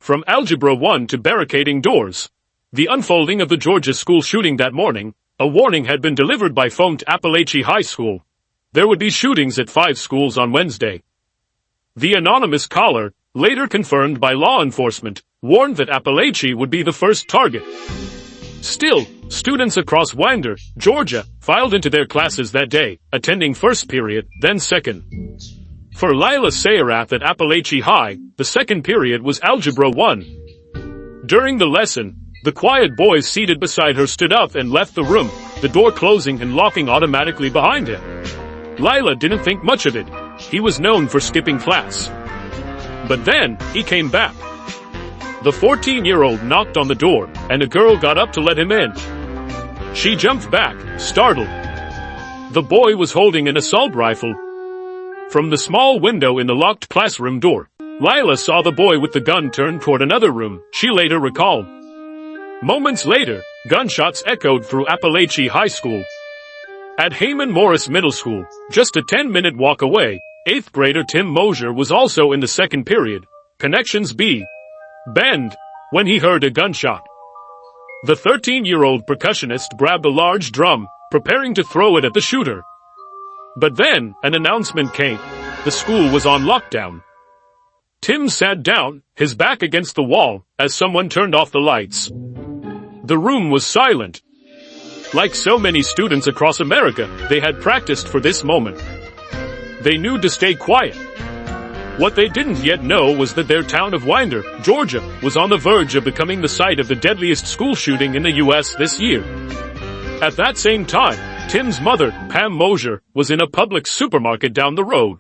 From Algebra 1 to barricading doors. The unfolding of the Georgia school shooting that morning, a warning had been delivered by phone to Apalachee High School. There would be shootings at 5 schools on Wednesday. The anonymous caller, later confirmed by law enforcement, warned that Apalachee would be the first target. Still, students across Winder, Georgia, filed into their classes that day, attending first period, then second. For Lyela Sayarath at Apalachee High, the second period was Algebra 1. During the lesson, the quiet boy seated beside her stood up and left the room, the door closing and locking automatically behind him. Lyela didn't think much of it. He was known for skipping class. But then, he came back. The 14-year-old knocked on the door, and a girl got up to let him in. She jumped back, startled. The boy was holding an assault rifle. From the small window in the locked classroom door, Lyela saw the boy with the gun turn toward another room, she later recalled. Moments later, gunshots echoed through Apalachee High School. At Heyman Morris Middle School, just a 10-minute walk away, 8th grader Tim Mosier was also in the second period, Connections B. Bend, when he heard a gunshot. The 13-year-old percussionist grabbed a large drum, preparing to throw it at the shooter. But then, an announcement came. The school was on lockdown. Tim sat down, his back against the wall, as someone turned off the lights. The room was silent. Like so many students across America, they had practiced for this moment. They knew to stay quiet. What they didn't yet know was that their town of Winder, Georgia, was on the verge of becoming the site of the deadliest school shooting in the U.S. this year. At that same time, Tim's mother, Pam Mosier, was in a public supermarket down the road.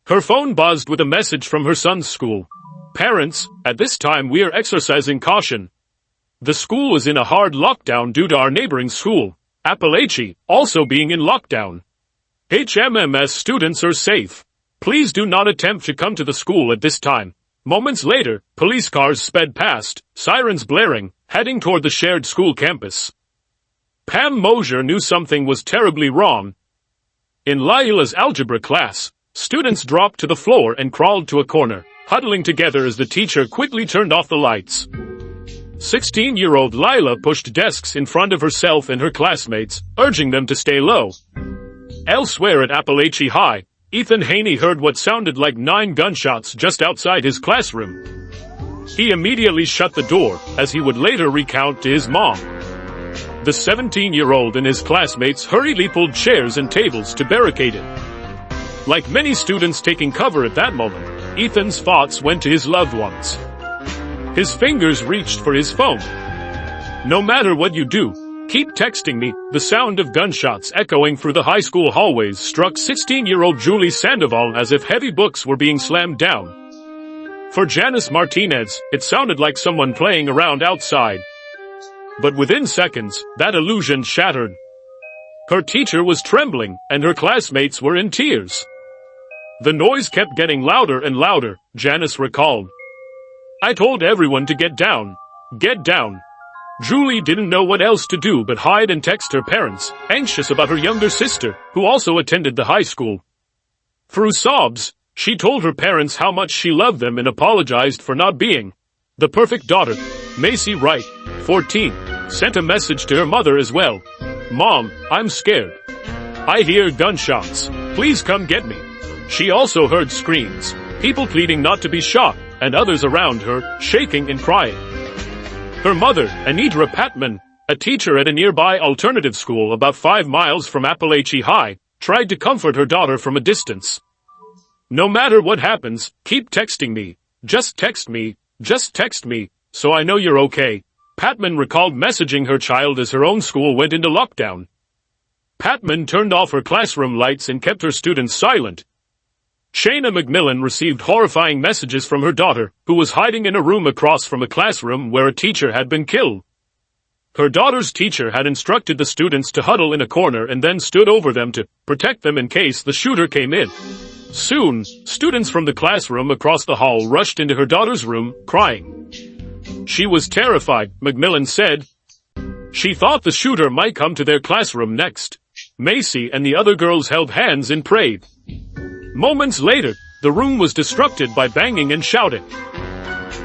Her phone buzzed with a message from her son's school. Parents, at this time we are exercising caution. The school is in a hard lockdown due to our neighboring school, Apalachee, also being in lockdown. HMMS students are safe. Please do not attempt to come to the school at this time. Moments later, police cars sped past, sirens blaring, heading toward the shared school campus. Pam Mosier knew something was terribly wrong. In Lyela's algebra class, students dropped to the floor and crawled to a corner, huddling together as the teacher quickly turned off the lights. 16-year-old Lyela pushed desks in front of herself and her classmates, urging them to stay low. Elsewhere at Apalachee High, Ethan Haney heard what sounded like 9 gunshots just outside his classroom. He immediately shut the door, as he would later recount to his mom. The 17-year-old and his classmates hurriedly pulled chairs and tables to barricade it. Like many students taking cover at that moment, Ethan's thoughts went to his loved ones. His fingers reached for his phone. No matter what you do, keep texting me. The sound of gunshots echoing through the high school hallways struck 16-year-old Julie Sandoval as if heavy books were being slammed down. For Janice Martinez, it sounded like someone playing around outside. But within seconds, that illusion shattered. Her teacher was trembling, and her classmates were in tears. The noise kept getting louder and louder, Janice recalled. I told everyone to get down. Get down. Julie didn't know what else to do but hide and text her parents, anxious about her younger sister, who also attended the high school. Through sobs, she told her parents how much she loved them and apologized for not being the perfect daughter. Macy Wright, 14, sent a message to her mother as well. Mom, I'm scared. I hear gunshots. Please come get me. She also heard screams, people pleading not to be shot, and others around her, shaking and crying. Her mother, Anitra Patman, a teacher at a nearby alternative school about 5 miles from Apalachee High, tried to comfort her daughter from a distance. No matter what happens, keep texting me. Just text me. Just text me, so I know you're okay. Patman recalled messaging her child as her own school went into lockdown. Patman turned off her classroom lights and kept her students silent. Shayna McMillan received horrifying messages from her daughter, who was hiding in a room across from a classroom where a teacher had been killed. Her daughter's teacher had instructed the students to huddle in a corner and then stood over them to protect them in case the shooter came in. Soon, students from the classroom across the hall rushed into her daughter's room, crying. She was terrified, McMillan said. She thought the shooter might come to their classroom next. Macy and the other girls held hands and prayed. Moments later, the room was disrupted by banging and shouting.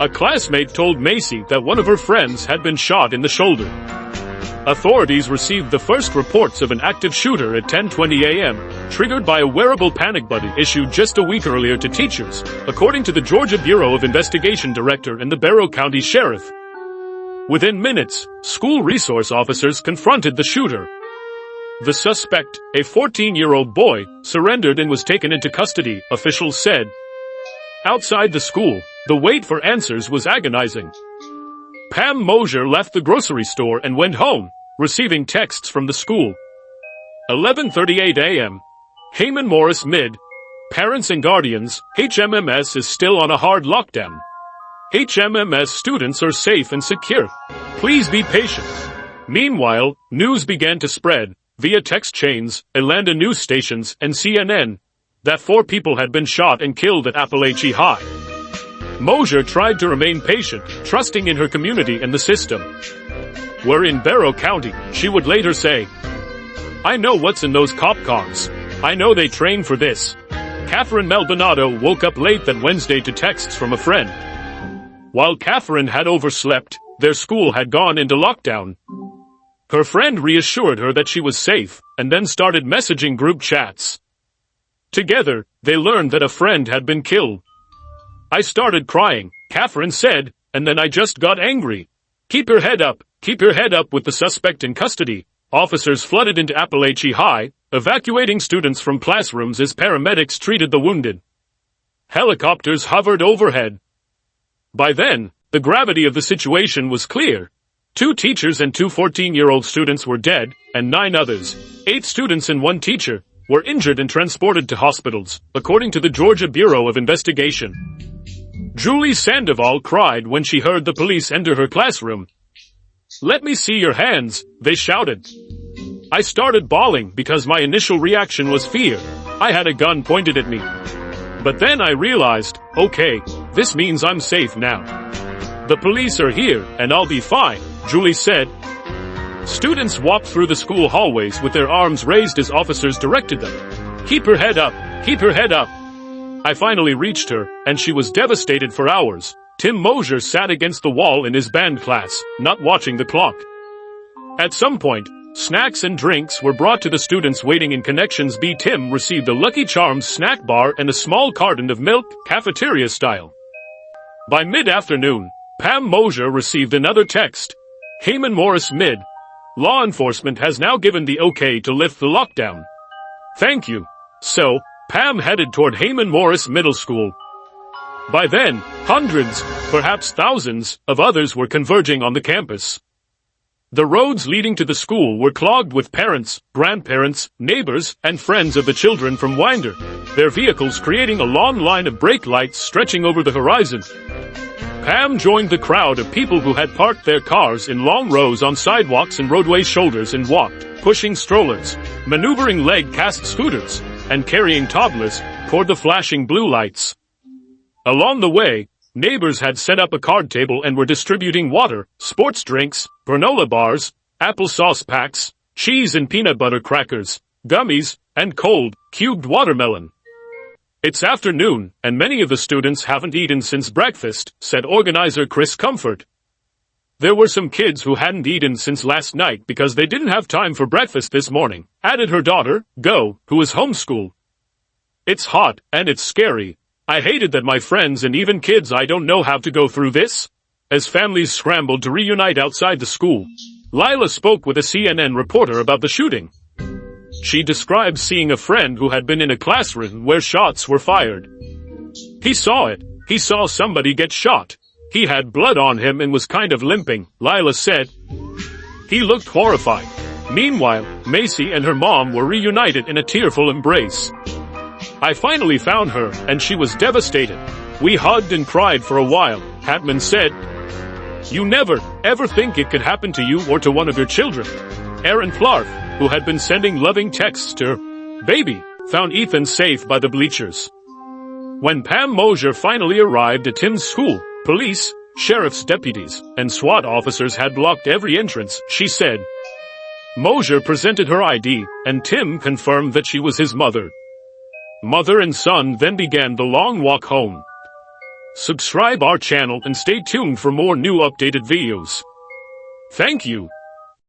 A classmate told Macy that one of her friends had been shot in the shoulder. Authorities received the first reports of an active shooter at 10:20 a.m., triggered by a wearable panic button issued just a week earlier to teachers, according to the Georgia Bureau of Investigation Director and the Barrow County Sheriff. Within minutes, school resource officers confronted the shooter. The suspect, a 14-year-old boy, surrendered and was taken into custody, officials said. Outside the school, the wait for answers was agonizing. Pam Mosier left the grocery store and went home, receiving texts from the school. 11:38 a.m. Heyman Morris Mid. Parents and guardians, HMMS is still on a hard lockdown. HMMS students are safe and secure. Please be patient. Meanwhile, news began to spread, via text chains, Atlanta news stations, and CNN, that 4 people had been shot and killed at Apalachee High. Mosier tried to remain patient, trusting in her community and the system. We're in Barrow County, she would later say. I know what's in those cop cars. I know they train for this. Catherine Maldonado woke up late that Wednesday to texts from a friend. While Catherine had overslept, their school had gone into lockdown. Her friend reassured her that she was safe, and then started messaging group chats. Together, they learned that a friend had been killed. I started crying, Catherine said, and then I just got angry. Keep your head up with the suspect in custody. Officers flooded into Apalachee High, evacuating students from classrooms as paramedics treated the wounded. Helicopters hovered overhead. By then, the gravity of the situation was clear. 2 teachers and 2 14-year-old students were dead, and 9 others, 8 students and 1 teacher, were injured and transported to hospitals, according to the Georgia Bureau of Investigation. Julie Sandoval cried when she heard the police enter her classroom. Let me see your hands, they shouted. I started bawling because my initial reaction was fear. I had a gun pointed at me. But then I realized, okay, this means I'm safe now. The police are here, and I'll be fine, Julie said. Students walked through the school hallways with their arms raised as officers directed them. Keep her head up, keep her head up. I finally reached her, and she was devastated for hours. Tim Mosier sat against the wall in his band class, not watching the clock. At some point, snacks and drinks were brought to the students waiting in Connections B. Tim received a Lucky Charms snack bar and a small carton of milk, cafeteria style. By mid-afternoon, Pam Mosier received another text. Heyman Morris Mid. Law enforcement has now given the okay to lift the lockdown. Thank you. So, Pam headed toward Heyman Morris Middle School. By then, hundreds, perhaps thousands, of others were converging on the campus. The roads leading to the school were clogged with parents, grandparents, neighbors, and friends of the children from Winder, their vehicles creating a long line of brake lights stretching over the horizon. Pam joined the crowd of people who had parked their cars in long rows on sidewalks and roadway shoulders and walked, pushing strollers, maneuvering leg-cast scooters, and carrying toddlers toward the flashing blue lights. Along the way, neighbors had set up a card table and were distributing water, sports drinks, granola bars, applesauce packs, cheese and peanut butter crackers, gummies, and cold, cubed watermelon. It's afternoon, and many of the students haven't eaten since breakfast, said organizer Chris Comfort. There were some kids who hadn't eaten since last night because they didn't have time for breakfast this morning, added her daughter, Go, who is homeschooled. It's hot, and it's scary. I hated that my friends and even kids I don't know have to go through this. As families scrambled to reunite outside the school, Lyela spoke with a CNN reporter about the shooting. She described seeing a friend who had been in a classroom where shots were fired. He saw it. He saw somebody get shot. He had blood on him and was kind of limping, Lyela said. He looked horrified. Meanwhile, Macy and her mom were reunited in a tearful embrace. I finally found her, and she was devastated. We hugged and cried for a while, Hatman said. You never, ever think it could happen to you or to one of your children. Erin Flarth, who had been sending loving texts to her baby, found Ethan safe by the bleachers. When Pam Mosier finally arrived at Tim's school, police, sheriff's deputies, and SWAT officers had blocked every entrance, she said. Mosier presented her ID, and Tim confirmed that she was his mother. Mother and son then began the long walk home. Subscribe our channel and stay tuned for more new updated videos. Thank you.